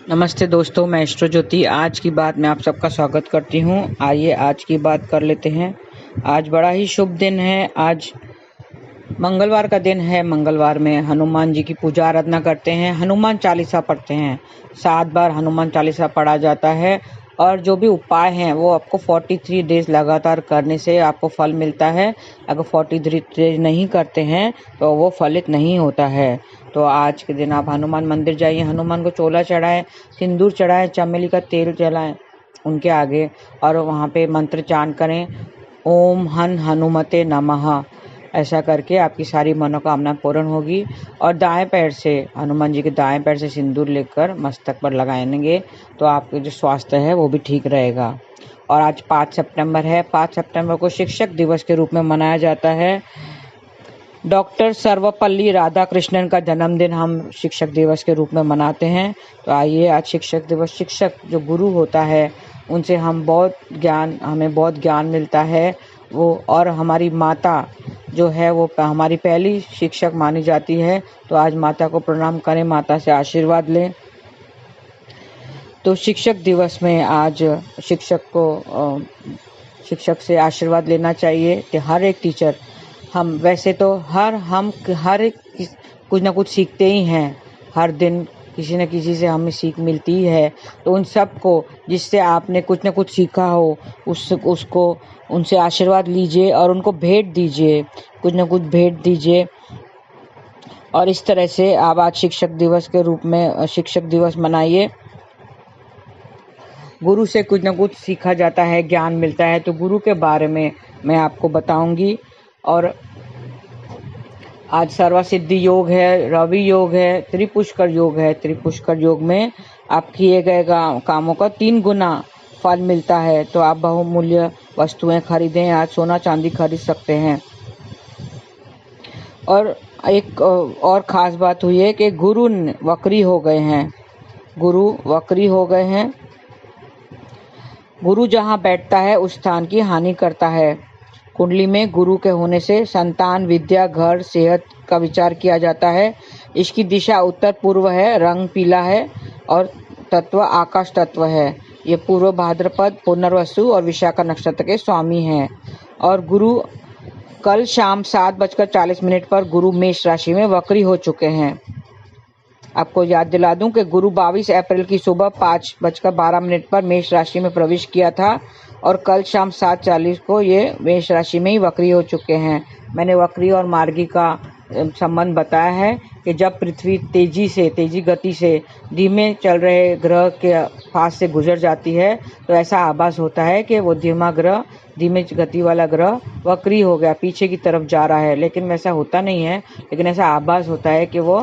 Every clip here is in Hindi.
नमस्ते दोस्तों, मैं एस्ट्रो ज्योति। आज की बात में आप सबका स्वागत करती हूँ। आइए आज की बात कर लेते हैं। आज बड़ा ही शुभ दिन है। आज मंगलवार का दिन है। मंगलवार में हनुमान जी की पूजा आराधना करते हैं, हनुमान चालीसा पढ़ते हैं। 7 बार हनुमान चालीसा पढ़ा जाता है और जो भी उपाय हैं वो आपको 43 डेज लगातार करने से आपको फल मिलता है। अगर 43 डेज नहीं करते हैं तो वो फलित नहीं होता है। तो आज के दिन आप हनुमान मंदिर जाइए, हनुमान को चोला चढ़ाएं, सिंदूर चढ़ाएं, चमेली का तेल जलाएं उनके आगे और वहाँ पे मंत्र चांट करें, ओम हन हनुमते नमः। ऐसा करके आपकी सारी मनोकामना पूर्ण होगी। और दाएं पैर से, हनुमान जी के दाएं पैर से सिंदूर लेकर मस्तक पर लगाएंगे तो आपके जो स्वास्थ्य है वो भी ठीक रहेगा। और आज 5 सितंबर है। 5 सितंबर को शिक्षक दिवस के रूप में मनाया जाता है। डॉक्टर सर्वपल्ली राधाकृष्णन का जन्मदिन हम शिक्षक दिवस के रूप में मनाते हैं। तो आइए आज शिक्षक दिवस, शिक्षक जो गुरु होता है उनसे हमें बहुत ज्ञान मिलता है वो। और हमारी माता जो है वो हमारी पहली शिक्षक मानी जाती है। तो आज माता को प्रणाम करें, माता से आशीर्वाद लें। तो शिक्षक दिवस में आज शिक्षक से आशीर्वाद लेना चाहिए कि हर एक टीचर, हम वैसे तो हर एक कुछ ना कुछ सीखते ही हैं। हर दिन किसी न किसी से हमें सीख मिलती ही है। तो उन सब को जिससे आपने कुछ न कुछ सीखा हो उसको उनसे आशीर्वाद लीजिए और उनको भेंट दीजिए, कुछ न कुछ भेंट दीजिए। और इस तरह से आप आज शिक्षक दिवस के रूप में शिक्षक दिवस मनाइए। गुरु से कुछ न कुछ सीखा जाता है, ज्ञान मिलता है। तो गुरु के बारे में मैं आपको बताऊंगी। और आज सर्वसिद्धि योग है, रवि योग है, त्रिपुष्कर योग है। त्रिपुष्कर योग में आप किए गए कामों का 3 गुना फल मिलता है। तो आप बहुमूल्य वस्तुएं खरीदें, आज सोना चांदी खरीद सकते हैं। और एक और खास बात हुई है कि गुरु वक्री हो गए हैं। गुरु वक्री हो गए हैं। गुरु जहाँ बैठता है उस स्थान की हानि करता है। कुंडली में गुरु के होने से संतान, विद्या, घर, सेहत का विचार किया जाता है। इसकी दिशा उत्तर पूर्व है, रंग पीला है और तत्व आकाश तत्व है। ये पूर्व भाद्रपद, पुनर्वसु और विशाखा नक्षत्र के स्वामी हैं। और गुरु कल शाम 7:40 पर गुरु मेष राशि में वक्री हो चुके हैं। आपको याद दिला दूं कि गुरु 22 अप्रैल की सुबह 5:12 पर मेष राशि में प्रवेश किया था और कल शाम 7:40 को ये मेष राशि में ही वक्री हो चुके हैं। मैंने वक्री और मार्गी का संबंध बताया है कि जब पृथ्वी तेजी गति से धीमे चल रहे ग्रह के पास से गुजर जाती है तो ऐसा आभास होता है कि वो धीमे गति वाला ग्रह वक्री हो गया, पीछे की तरफ जा रहा है। लेकिन वैसा होता नहीं है, लेकिन ऐसा आभास होता है कि वो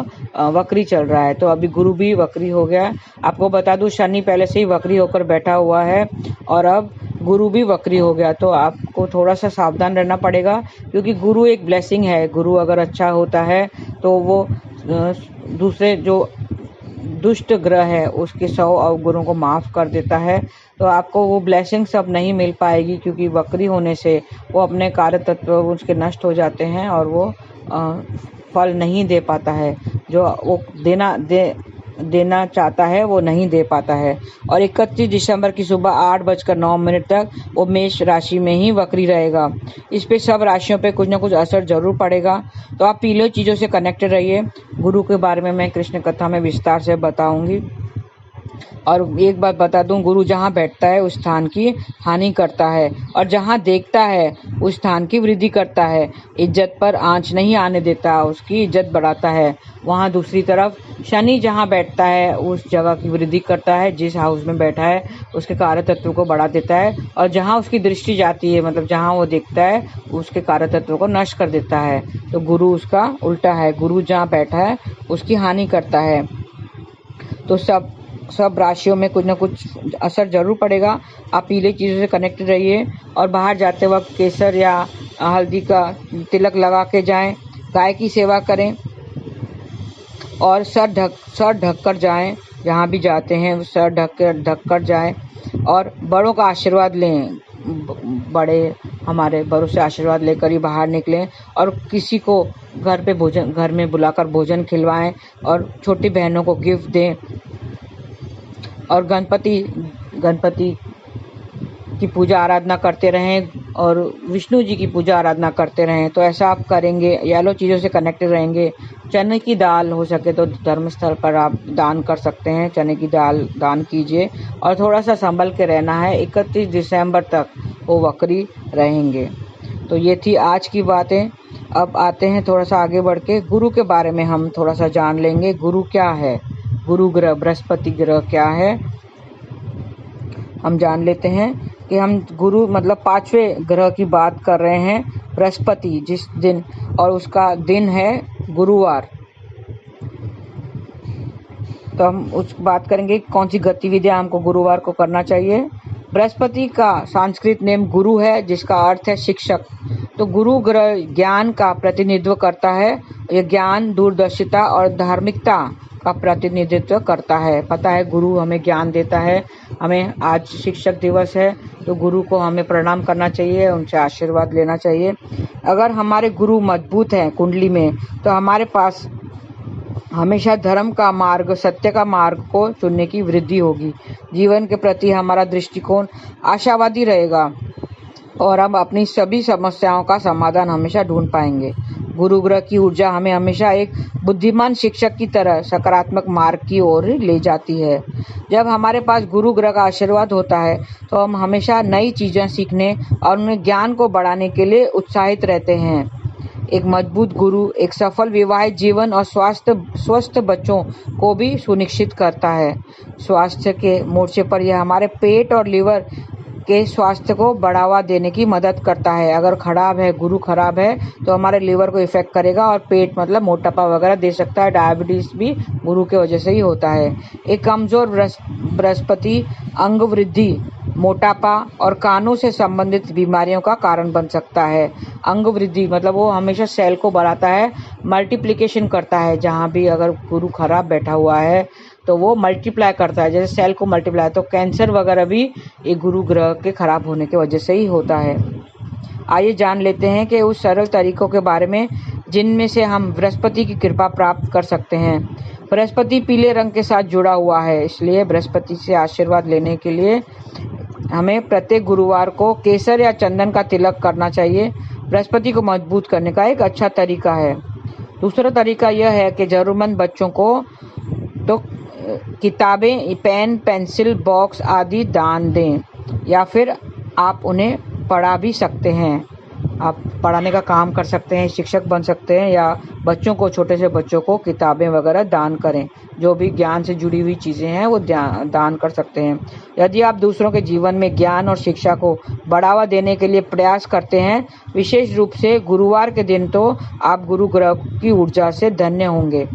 वक्री चल रहा है। तो अभी गुरु भी वक्री हो गया। आपको बता दूं, शनि पहले से ही वक्री होकर बैठा हुआ है और अब गुरु भी वक्री हो गया। तो आपको थोड़ा सा सावधान रहना पड़ेगा, क्योंकि गुरु एक ब्लेसिंग है। गुरु अगर अच्छा होता है तो वो दूसरे जो दुष्ट ग्रह है उसके 100 अवगुणों को माफ कर देता है। तो आपको वो ब्लेसिंग सब नहीं मिल पाएगी, क्योंकि वक्री होने से वो अपने कार्य तत्व उसके नष्ट हो जाते हैं और वो फल नहीं दे पाता है। जो वो देना चाहता है वो नहीं दे पाता है। और 31 दिसंबर की सुबह 8:09 तक वो मेष राशि में ही वक्री रहेगा। इस पे सब राशियों पे कुछ ना कुछ असर जरूर पड़ेगा। तो आप पीले चीज़ों से कनेक्टेड रहिए। गुरु के बारे में मैं कृष्ण कथा में विस्तार से बताऊंगी। और एक बात बता दूं, गुरु जहाँ बैठता है उस स्थान की हानि करता है और जहाँ देखता है उस स्थान की वृद्धि करता है। इज्जत पर आंच नहीं आने देता, उसकी इज्जत बढ़ाता है। वहाँ दूसरी तरफ शनि जहाँ बैठता है उस जगह की वृद्धि करता है। जिस हाउस में बैठा है उसके कार्य तत्व को बढ़ा देता है और जहाँ उसकी दृष्टि जाती है, मतलब जहाँ वो देखता है, उसके कार्य तत्व को नष्ट कर देता है। तो गुरु उसका उल्टा है, गुरु जहाँ बैठा है उसकी हानि करता है। तो सब राशियों में कुछ ना कुछ असर जरूर पड़ेगा। आप पीले चीज़ों से कनेक्टेड रहिए और बाहर जाते वक्त केसर या हल्दी का तिलक लगा के जाएं। गाय की सेवा करें और सर ढक कर जाएं। जहाँ भी जाते हैं सर ढक कर जाएं और बड़ों का आशीर्वाद लें। हमारे बड़ों से आशीर्वाद लेकर ही बाहर निकलें और किसी को घर में बुलाकर भोजन खिलवाएं और छोटी बहनों को गिफ्ट दें। और गणपति की पूजा आराधना करते रहें और विष्णु जी की पूजा आराधना करते रहें। तो ऐसा आप करेंगे, येलो चीज़ों से कनेक्टेड रहेंगे। चने की दाल हो सके तो धर्मस्थल पर आप दान कर सकते हैं, चने की दाल दान कीजिए। और थोड़ा सा संभल के रहना है, 31 दिसंबर तक वो वक्री रहेंगे। तो ये थी आज की बातें। अब आते हैं थोड़ा सा आगे बढ़ के गुरु के बारे में हम थोड़ा सा जान लेंगे। गुरु क्या है, गुरु ग्रह बृहस्पति ग्रह क्या है, हम जान लेते हैं कि हम गुरु मतलब 5वें ग्रह की बात कर रहे हैं, बृहस्पति जिस दिन, और उसका दिन है गुरुवार। तो हम उस बात करेंगे कौन सी गतिविधियां हमको गुरुवार को करना चाहिए। बृहस्पति का संस्कृत नेम गुरु है, जिसका अर्थ है शिक्षक। तो गुरु ग्रह ज्ञान का प्रतिनिधित्व करता है। यह ज्ञान, दूरदर्शिता और धार्मिकता का प्रतिनिधित्व करता है। पता है गुरु हमें ज्ञान देता है। हमें आज शिक्षक दिवस है तो गुरु को हमें प्रणाम करना चाहिए, उनसे आशीर्वाद लेना चाहिए। अगर हमारे गुरु मजबूत हैं कुंडली में, तो हमारे पास हमेशा धर्म का मार्ग, सत्य का मार्ग को चुनने की वृद्धि होगी। जीवन के प्रति हमारा दृष्टिकोण आशावादी रहेगा और हम अपनी सभी समस्याओं का समाधान हमेशा ढूंढ पाएंगे। गुरु ग्रह की ऊर्जा हमें हमेशा एक बुद्धिमान शिक्षक की तरह सकारात्मक मार्ग की ओर ले जाती है। जब हमारे पास गुरु ग्रह का आशीर्वाद होता है तो हम हमेशा नई चीजें सीखने और उन्हें ज्ञान को बढ़ाने के लिए उत्साहित रहते हैं। एक मजबूत गुरु एक सफल विवाहित जीवन और स्वस्थ बच्चों को भी सुनिश्चित करता है। स्वास्थ्य के मोर्चे पर यह हमारे पेट और लीवर के स्वास्थ्य को बढ़ावा देने की मदद करता है। अगर खराब है, गुरु खराब है, तो हमारे लीवर को इफेक्ट करेगा और पेट मतलब मोटापा वगैरह दे सकता है। डायबिटीज भी गुरु के वजह से ही होता है। एक कमजोर बृहस्पति अंग वृद्धि, मोटापा और कानों से संबंधित बीमारियों का कारण बन सकता है। अंग वृद्धि मतलब वो हमेशा सेल को बढ़ाता है, मल्टीप्लिकेशन करता है। जहाँ भी अगर गुरु खराब बैठा हुआ है तो वो मल्टीप्लाई करता है, जैसे सेल को मल्टीप्लाई। तो कैंसर वगैरह भी एक गुरु ग्रह के खराब होने की वजह से ही होता है। आइए जान लेते हैं कि उस सरल तरीकों के बारे में जिनमें से हम बृहस्पति की कृपा प्राप्त कर सकते हैं। बृहस्पति पीले रंग के साथ जुड़ा हुआ है, इसलिए बृहस्पति से आशीर्वाद लेने के लिए हमें प्रत्येक गुरुवार को केसर या चंदन का तिलक करना चाहिए। बृहस्पति को मजबूत करने का एक अच्छा तरीका है। दूसरा तरीका यह है कि जरूरतमंद बच्चों को तो किताबें, पेन, पेंसिल बॉक्स आदि दान दें, या फिर आप उन्हें पढ़ा भी सकते हैं। आप पढ़ाने का काम कर सकते हैं, शिक्षक बन सकते हैं, या बच्चों को, छोटे से बच्चों को किताबें वगैरह दान करें। जो भी ज्ञान से जुड़ी हुई चीज़ें हैं वो दान कर सकते हैं। यदि आप दूसरों के जीवन में ज्ञान और शिक्षा को बढ़ावा देने के लिए प्रयास करते हैं, विशेष रूप से गुरुवार के दिन, तो आप गुरु ग्रह की ऊर्जा से धन्य होंगे।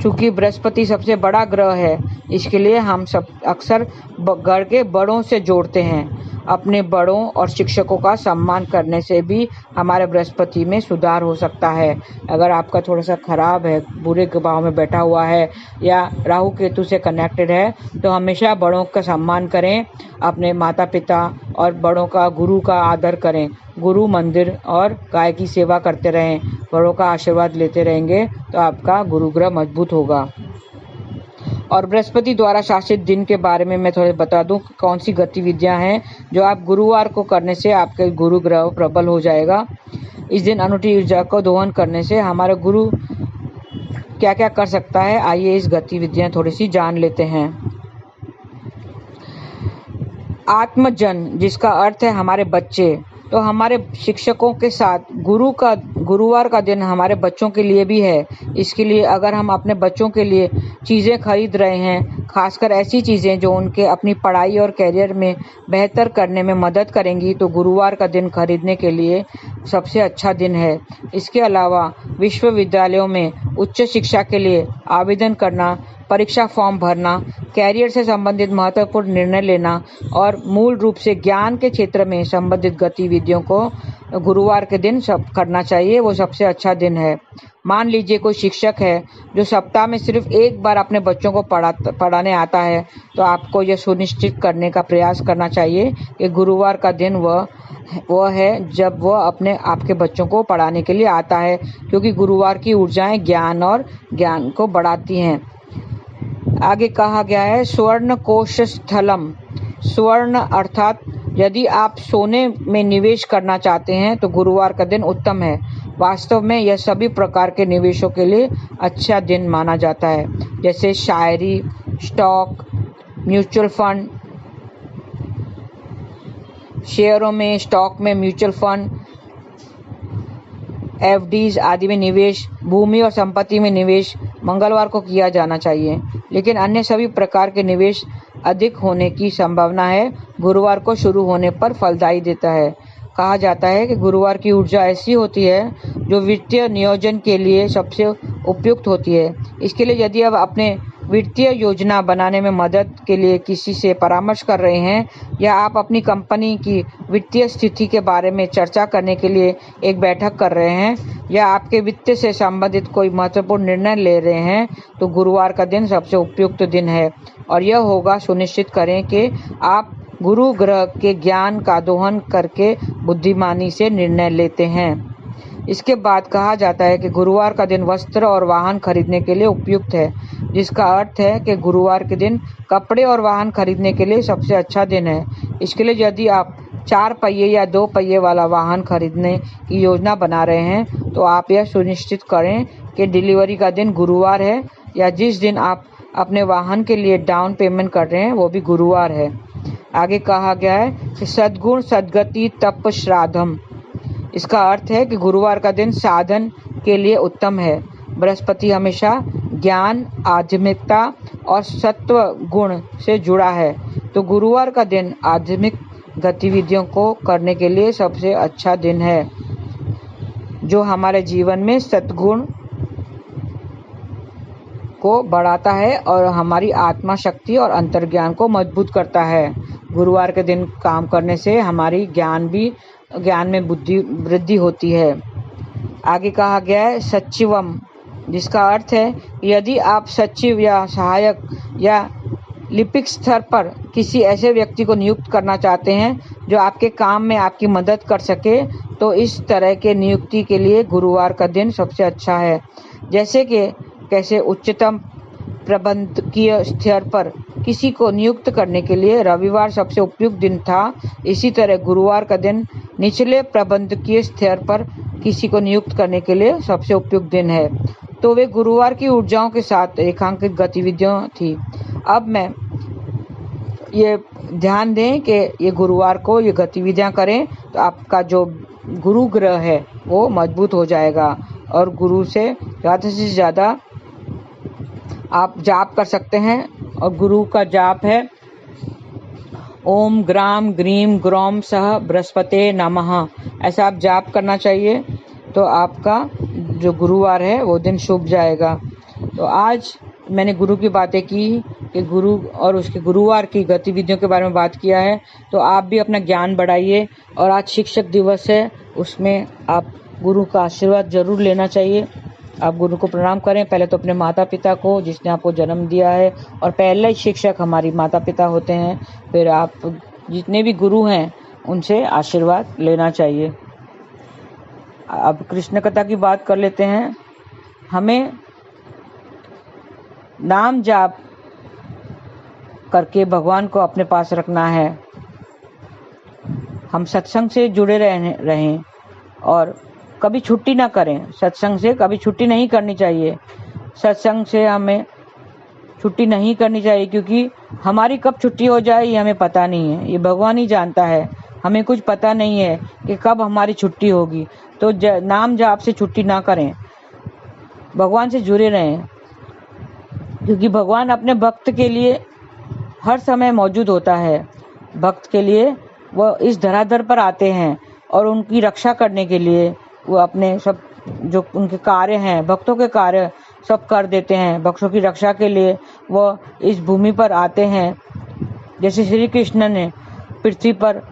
चूँकि बृहस्पति सबसे बड़ा ग्रह है, इसके लिए हम सब अक्सर घर के बड़ों से जोड़ते हैं। अपने बड़ों और शिक्षकों का सम्मान करने से भी हमारे बृहस्पति में सुधार हो सकता है। अगर आपका थोड़ा सा खराब है, बुरे भाव में बैठा हुआ है या राहु केतु से कनेक्टेड है, तो हमेशा बड़ों का सम्मान करें, अपने माता पिता और बड़ों का, गुरु का आदर करें। गुरु, मंदिर और गाय की सेवा करते रहें, बड़ों का आशीर्वाद लेते रहेंगे तो आपका गुरु ग्रह मजबूत होगा। और बृहस्पति द्वारा शासित दिन के बारे में मैं थोड़ा बता दूं कौन सी गतिविधियां हैं जो आप गुरुवार को करने से आपके गुरु ग्रह प्रबल हो जाएगा। इस दिन अनूठी ऊर्जा को दोहन करने से हमारा गुरु क्या क्या कर सकता है, आइए इस गतिविधियां थोड़ी सी जान लेते हैं। आत्मजन, जिसका अर्थ है हमारे बच्चे, तो हमारे शिक्षकों के साथ गुरुवार का दिन हमारे बच्चों के लिए भी है। इसके लिए अगर हम अपने बच्चों के लिए चीज़ें खरीद रहे हैं, खासकर ऐसी चीज़ें जो उनके अपनी पढ़ाई और कैरियर में बेहतर करने में मदद करेंगी, तो गुरुवार का दिन खरीदने के लिए सबसे अच्छा दिन है। इसके अलावा विश्वविद्यालयों में उच्च शिक्षा के लिए आवेदन करना, परीक्षा फॉर्म भरना, कैरियर से संबंधित महत्वपूर्ण निर्णय लेना और मूल रूप से ज्ञान के क्षेत्र में संबंधित गतिविधियों को गुरुवार के दिन सब करना चाहिए। वो सबसे अच्छा दिन है। मान लीजिए कोई शिक्षक है जो सप्ताह में सिर्फ एक बार अपने बच्चों को पढ़ाने आता है, तो आपको यह सुनिश्चित करने का प्रयास करना चाहिए कि गुरुवार का दिन वह है जब वह आपके बच्चों को पढ़ाने के लिए आता है, क्योंकि गुरुवार की ऊर्जाएं ज्ञान को बढ़ाती हैं। आगे कहा गया है स्वर्ण कोश स्थलम। स्वर्ण अर्थात यदि आप सोने में निवेश करना चाहते हैं तो गुरुवार का दिन उत्तम है। वास्तव में यह सभी प्रकार के निवेशों के लिए अच्छा दिन माना जाता है, जैसे शायरी, स्टॉक, म्यूचुअल फंड, शेयरों में, स्टॉक में, म्यूचुअल फंड, एफडीज आदि में निवेश, भूमि और संपत्ति में निवेश मंगलवार को किया जाना चाहिए। लेकिन अन्य सभी प्रकार के निवेश अधिक होने की संभावना है गुरुवार को शुरू होने पर फलदायी देता है। कहा जाता है कि गुरुवार की ऊर्जा ऐसी होती है जो वित्तीय नियोजन के लिए सबसे उपयुक्त होती है। इसके लिए यदि आप अपने वित्तीय योजना बनाने में मदद के लिए किसी से परामर्श कर रहे हैं, या आप अपनी कंपनी की वित्तीय स्थिति के बारे में चर्चा करने के लिए एक बैठक कर रहे हैं, या आपके वित्त से संबंधित कोई महत्वपूर्ण निर्णय ले रहे हैं, तो गुरुवार का दिन सबसे उपयुक्त दिन है। और यह होगा सुनिश्चित करें कि आप गुरु ग्रह के ज्ञान का दोहन करके बुद्धिमानी से निर्णय लेते हैं। इसके बाद कहा जाता है कि गुरुवार का दिन वस्त्र और वाहन खरीदने के लिए उपयुक्त है, जिसका अर्थ है कि गुरुवार के दिन कपड़े और वाहन खरीदने के लिए सबसे अच्छा दिन है। इसके लिए यदि आप 4 पहिए या 2 पहिए वाला वाहन खरीदने की योजना बना रहे हैं, तो आप यह सुनिश्चित करें कि डिलीवरी का दिन गुरुवार है, या जिस दिन आप अपने वाहन के लिए डाउन पेमेंट कर रहे हैं वो भी गुरुवार है। आगे कहा गया है कि सद्गुण सद्गति तप श्राद्धम। इसका अर्थ है कि गुरुवार का दिन साधन के लिए उत्तम है। बृहस्पति हमेशा ज्ञान, आध्यात्मिकता और सत्व गुण से जुड़ा है, तो गुरुवार का दिन आध्यात्मिक गतिविधियों को करने के लिए सबसे अच्छा दिन है, जो हमारे जीवन में सद्गुण को बढ़ाता है और हमारी आत्मा शक्ति और अंतर्ज्ञान को मजबूत करता है। गुरुवार के दिन काम करने से हमारी ज्ञान में वृद्धि होती है। आगे कहा गया है सचिवम, जिसका अर्थ है यदि आप सचिव या सहायक या लिपिक स्तर पर किसी ऐसे व्यक्ति को नियुक्त करना चाहते हैं जो आपके काम में आपकी मदद कर सके, तो इस तरह के नियुक्ति के लिए गुरुवार का दिन सबसे अच्छा है। जैसे कि कैसे उच्चतम प्रबंधकीय स्तर पर किसी को नियुक्त करने के लिए रविवार सबसे उपयुक्त दिन था, इसी तरह गुरुवार का दिन निचले प्रबंधकीय स्तर पर किसी को नियुक्त करने के लिए सबसे उपयुक्त दिन है। तो वे गुरुवार की ऊर्जाओं के साथ रेखांकित गतिविधियां थी। अब मैं ये ध्यान दें कि ये गुरुवार को ये गतिविधियां करें तो आपका जो गुरु ग्रह है वो मजबूत हो जाएगा, और गुरु से ज़्यादा आप जाप कर सकते हैं। और गुरु का जाप है ओम ग्राम ग्रीम ग्रौम सह बृहस्पते नमः। ऐसा आप जाप करना चाहिए, तो आपका जो गुरुवार है वो दिन शुभ जाएगा। तो आज मैंने गुरु की बातें की कि गुरु और उसके गुरुवार की गतिविधियों के बारे में बात किया है। तो आप भी अपना ज्ञान बढ़ाइए, और आज शिक्षक दिवस है, उसमें आप गुरु का आशीर्वाद जरूर लेना चाहिए। आप गुरु को प्रणाम करें, पहले तो अपने माता पिता को जिसने आपको जन्म दिया है, और पहले शिक्षक हमारी माता पिता होते हैं। फिर आप जितने भी गुरु हैं उनसे आशीर्वाद लेना चाहिए। अब कृष्ण कथा की बात कर लेते हैं। हमें नाम जाप करके भगवान को अपने पास रखना है। हम सत्संग से जुड़े रहें और कभी छुट्टी ना करें। सत्संग से कभी छुट्टी नहीं करनी चाहिए। सत्संग से हमें छुट्टी नहीं करनी चाहिए, क्योंकि हमारी कब छुट्टी हो जाए ये हमें पता नहीं है, ये भगवान ही जानता है। हमें कुछ पता नहीं है कि कब हमारी छुट्टी होगी। तो नाम जाप से छुट्टी ना करें, भगवान से जुड़े रहें, क्योंकि भगवान अपने भक्त के लिए हर समय मौजूद होता है। भक्त के लिए वो इस धराधर पर आते हैं, और उनकी रक्षा करने के लिए वो अपने सब जो उनके कार्य हैं, भक्तों के कार्य सब कर देते हैं। भक्तों की रक्षा के लिए वो इस भूमि पर आते हैं। जैसे श्री कृष्ण ने पृथ्वी पर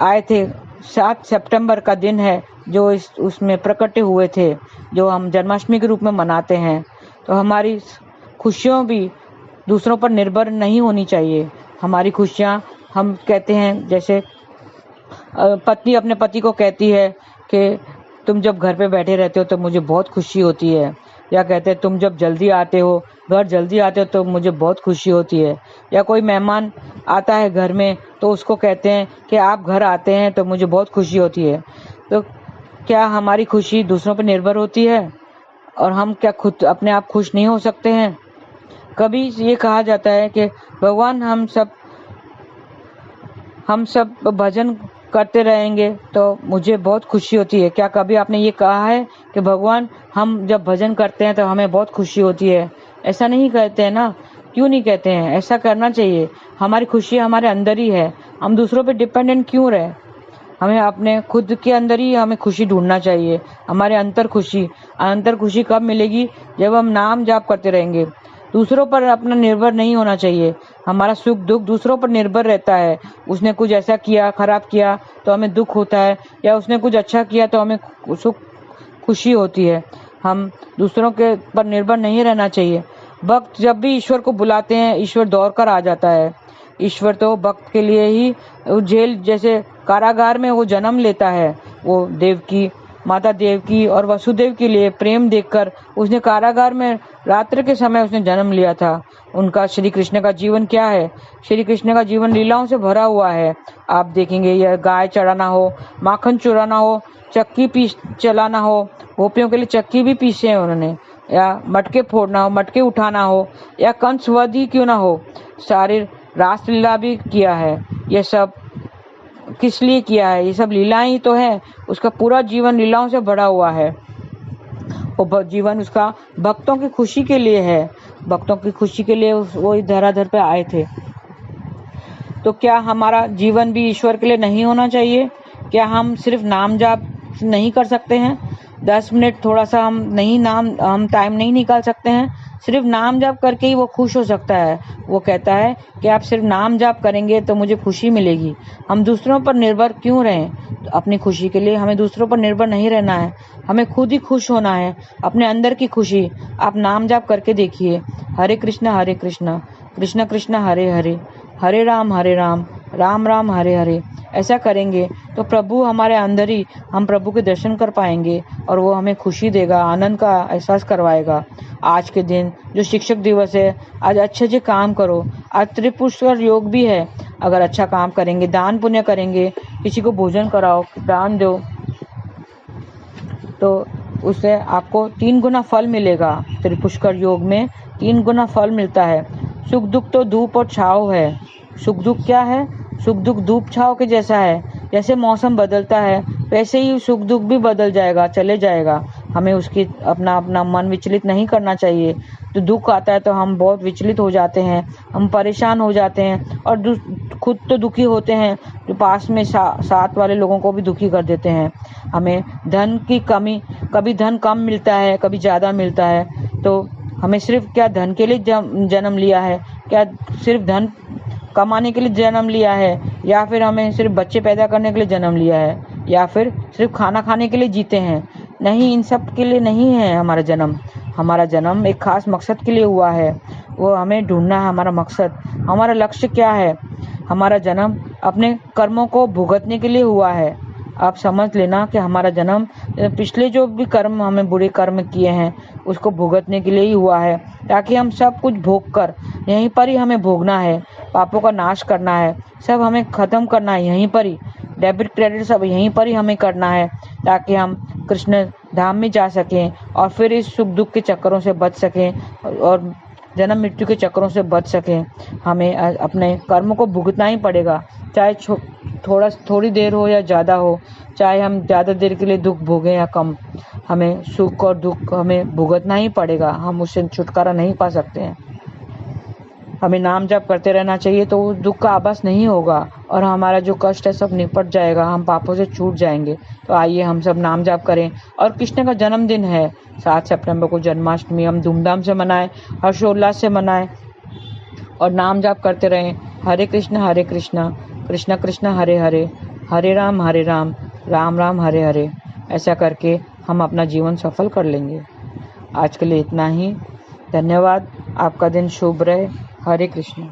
आए थे, 7 सितंबर का दिन है जो उसमें प्रकट हुए थे, जो हम जन्माष्टमी के रूप में मनाते हैं। तो हमारी खुशियों भी दूसरों पर निर्भर नहीं होनी चाहिए। हमारी खुशियाँ, हम कहते हैं जैसे पत्नी अपने पति को कहती है कि तुम जब घर पे बैठे रहते हो तो मुझे बहुत खुशी होती है। या कहते हैं तुम जब जल्दी आते हो, घर जल्दी आते हो तो मुझे बहुत खुशी होती है। या कोई मेहमान आता है घर में तो उसको कहते हैं कि आप घर आते हैं तो मुझे बहुत खुशी होती है। तो क्या हमारी खुशी दूसरों पर निर्भर होती है और हम क्या खुद अपने आप खुश नहीं हो सकते हैं? कभी ये कहा जाता है कि भगवान हम सब भजन करते रहेंगे तो मुझे बहुत खुशी होती है। क्या कभी आपने ये कहा है कि भगवान हम जब भजन करते हैं तो हमें बहुत खुशी होती है? ऐसा नहीं कहते हैं ना। क्यों नहीं कहते हैं? ऐसा करना चाहिए। हमारी खुशी हमारे अंदर ही है। हम दूसरों पे डिपेंडेंट क्यों रहे? हमें अपने खुद के अंदर ही हमें खुशी ढूंढना चाहिए। हमारे अंतर खुशी कब मिलेगी? जब हम नाम जाप करते रहेंगे। दूसरों पर अपना निर्भर नहीं होना चाहिए। हमारा सुख दुख दूसरों पर निर्भर रहता है। उसने कुछ ऐसा किया, खराब किया तो हमें दुख होता है, या उसने कुछ अच्छा किया तो हमें खुशी होती है। हम दूसरों के पर निर्भर नहीं रहना चाहिए। भक्त जब भी ईश्वर को बुलाते हैं, ईश्वर दौड़ कर आ जाता है। ईश्वर तो भक्त के लिए ही जेल जैसे कारागार में वो जन्म लेता है। वो देवकी, माता देवकी और वसुदेव के लिए प्रेम देखकर उसने कारागार में रात्रि के समय उसने जन्म लिया था। उनका श्री कृष्ण का जीवन क्या है? श्री कृष्ण का जीवन लीलाओं से भरा हुआ है। आप देखेंगे, यह गाय चढ़ाना हो, माखन चुराना हो, चक्की पीस चलाना हो, गोपियों के लिए चक्की भी पीसे हैं उन्होंने, या मटके फोड़ना हो, मटके उठाना हो, या कंस वध ही क्यों ना हो, सारी रासलीला भी किया है। यह सब किस लिए किया है? ये सब लीलाएं ही तो है। उसका पूरा जीवन लीलाओं से भरा हुआ है। वो जीवन उसका भक्तों की खुशी के लिए है। भक्तों की खुशी के लिए वो इस धराधर पे आए थे। तो क्या हमारा जीवन भी ईश्वर के लिए नहीं होना चाहिए? क्या हम सिर्फ नाम जाप नहीं कर सकते हैं? 10 मिनट थोड़ा सा हम टाइम नहीं निकाल सकते हैं? सिर्फ नाम जाप करके ही वो खुश हो सकता है। वो कहता है कि आप सिर्फ नाम जाप करेंगे तो मुझे खुशी मिलेगी। हम दूसरों पर निर्भर क्यों रहें? तो अपनी खुशी के लिए हमें दूसरों पर निर्भर नहीं रहना है। हमें खुद ही खुश होना है, अपने अंदर की खुशी। आप नाम जाप करके देखिए, हरे कृष्णा कृष्ण कृष्ण हरे हरे, हरे राम राम राम हरे हरे। ऐसा करेंगे तो प्रभु हमारे अंदर ही हम प्रभु के दर्शन कर पाएंगे और वो हमें खुशी देगा, आनंद का एहसास करवाएगा। आज के दिन जो शिक्षक दिवस है, आज अच्छे काम करो। आज त्रिपुष्कर योग भी है। अगर अच्छा काम करेंगे, दान पुण्य करेंगे, किसी को भोजन कराओ, दान दो, तो उससे आपको 3 गुना फल मिलेगा। त्रिपुष्कर योग में 3 गुना फल मिलता है। सुख दुख तो धूप और छाव है। सुख दुख क्या है? सुख दुख धूप छाव के जैसा है। जैसे मौसम बदलता है वैसे ही सुख दुख भी बदल जाएगा, चले जाएगा। हमें उसकी अपना मन विचलित नहीं करना चाहिए। तो दुख आता है तो हम बहुत विचलित हो जाते हैं, हम परेशान हो जाते हैं और खुद तो दुखी होते हैं, जो पास में साथ वाले लोगों को भी दुखी कर देते हैं। हमें धन की कमी, कभी धन कम मिलता है, कभी ज़्यादा मिलता है। तो हमें सिर्फ क्या धन के लिए जन्म लिया है? क्या सिर्फ धन कमाने के लिए जन्म लिया है? या फिर हमें सिर्फ बच्चे पैदा करने के लिए जन्म लिया है? या फिर सिर्फ खाना खाने के लिए जीते हैं? नहीं, इन सब के लिए नहीं है हमारा जन्म। हमारा जन्म एक खास मकसद के लिए हुआ है। वो हमें ढूंढना है, हमारा मकसद, हमारा लक्ष्य क्या है। हमारा जन्म अपने कर्मों को भुगतने के लिए हुआ है। आप समझ लेना कि हमारा जन्म पिछले जो भी कर्म हमने बुरे कर्म किए हैं उसको भुगतने के लिए ही हुआ है, ताकि हम सब कुछ भोग कर यहीं पर ही हमें भोगना है। पापों का नाश करना है, सब हमें ख़त्म करना है यहीं पर ही। डेबिट क्रेडिट सब यहीं पर ही हमें करना है, ताकि हम कृष्ण धाम में जा सकें और फिर इस सुख दुख के चक्करों से बच सकें और जन्म मृत्यु के चक्करों से बच सकें। हमें अपने कर्म को भुगतना ही पड़ेगा, चाहे थोड़ी देर हो या ज़्यादा हो, चाहे हम ज़्यादा देर के लिए दुख भोगें या कम। हमें सुख और दुख हमें भुगतना ही पड़ेगा, हम उससे छुटकारा नहीं पा सकते हैं। हमें नाम जप करते रहना चाहिए तो दुख का आभास नहीं होगा और हमारा जो कष्ट है सब निपट जाएगा, हम पापों से छूट जाएंगे। तो आइए हम सब नाम जप करें। और कृष्ण का जन्मदिन है 7 सितंबर को, जन्माष्टमी, हम धूमधाम से मनाएं, हर्षोल्लास से मनाएं और नाम जप करते रहें। हरे कृष्ण कृष्ण कृष्ण हरे हरे, हरे राम राम राम हरे हरे। ऐसा करके हम अपना जीवन सफल कर लेंगे। आज के लिए इतना ही। धन्यवाद। आपका दिन शुभ रहे। हरे कृष्ण।